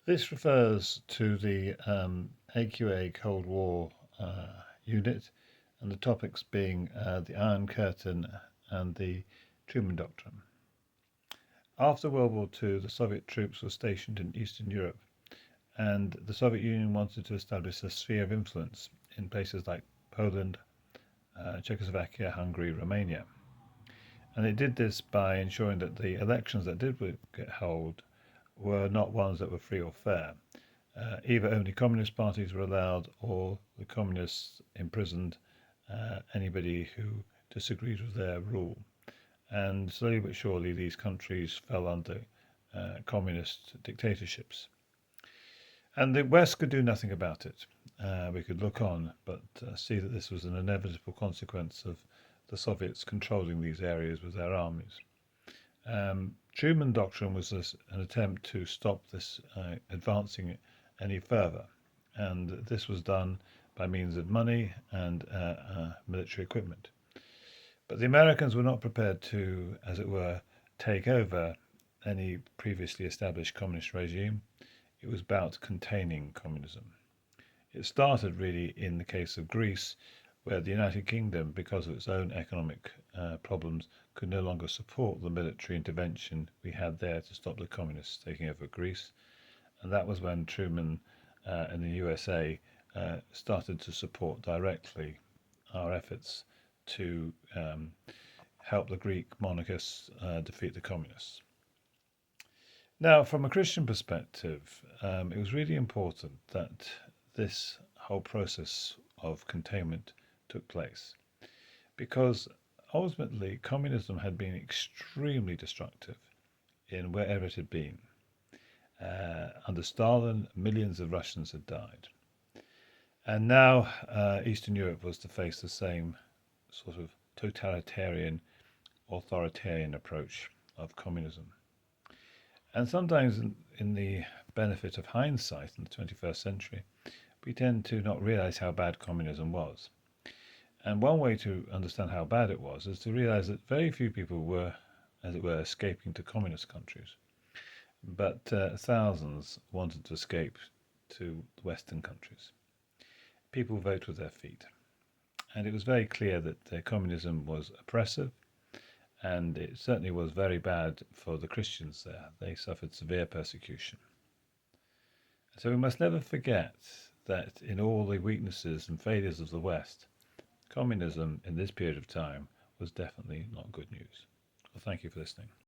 This refers to the AQA Cold War unit, and the topics being the Iron Curtain and the Truman Doctrine. After World War II, the Soviet troops were stationed in Eastern Europe, and the Soviet Union wanted to establish a sphere of influence in places like Poland, Czechoslovakia, Hungary, Romania. And it did this by ensuring that the elections that did get held were not ones that were free or fair. Either only communist parties were allowed, or the communists imprisoned anybody who disagreed with their rule. And slowly but surely, these countries fell under communist dictatorships. And the West could do nothing about it. We could look on, but see that this was an inevitable consequence of the Soviets controlling these areas with their armies. Truman Doctrine was an attempt to stop this advancing any further, and this was done by means of money and military equipment. But the Americans were not prepared to, as it were, take over any previously established communist regime. It was about containing communism. It started really in the case of Greece, where the United Kingdom, because of its own economic problems, could no longer support the military intervention we had there to stop the communists taking over Greece. And that was when Truman and the USA started to support directly our efforts to help the Greek monarchists defeat the communists. Now, from a Christian perspective, it was really important that this whole process of containment took place, because ultimately communism had been extremely destructive in wherever it had been. Under Stalin, millions of Russians had died. And now Eastern Europe was to face the same sort of totalitarian, authoritarian approach of communism. And sometimes in the benefit of hindsight in the 21st century, we tend to not realize how bad communism was. And one way to understand how bad it was is to realize that very few people were, as it were, escaping to communist countries. But thousands wanted to escape to Western countries. People vote with their feet. And it was very clear that communism was oppressive, and it certainly was very bad for the Christians there. They suffered severe persecution. So we must never forget that in all the weaknesses and failures of the West, communism in this period of time was definitely not good news. Well, thank you for listening.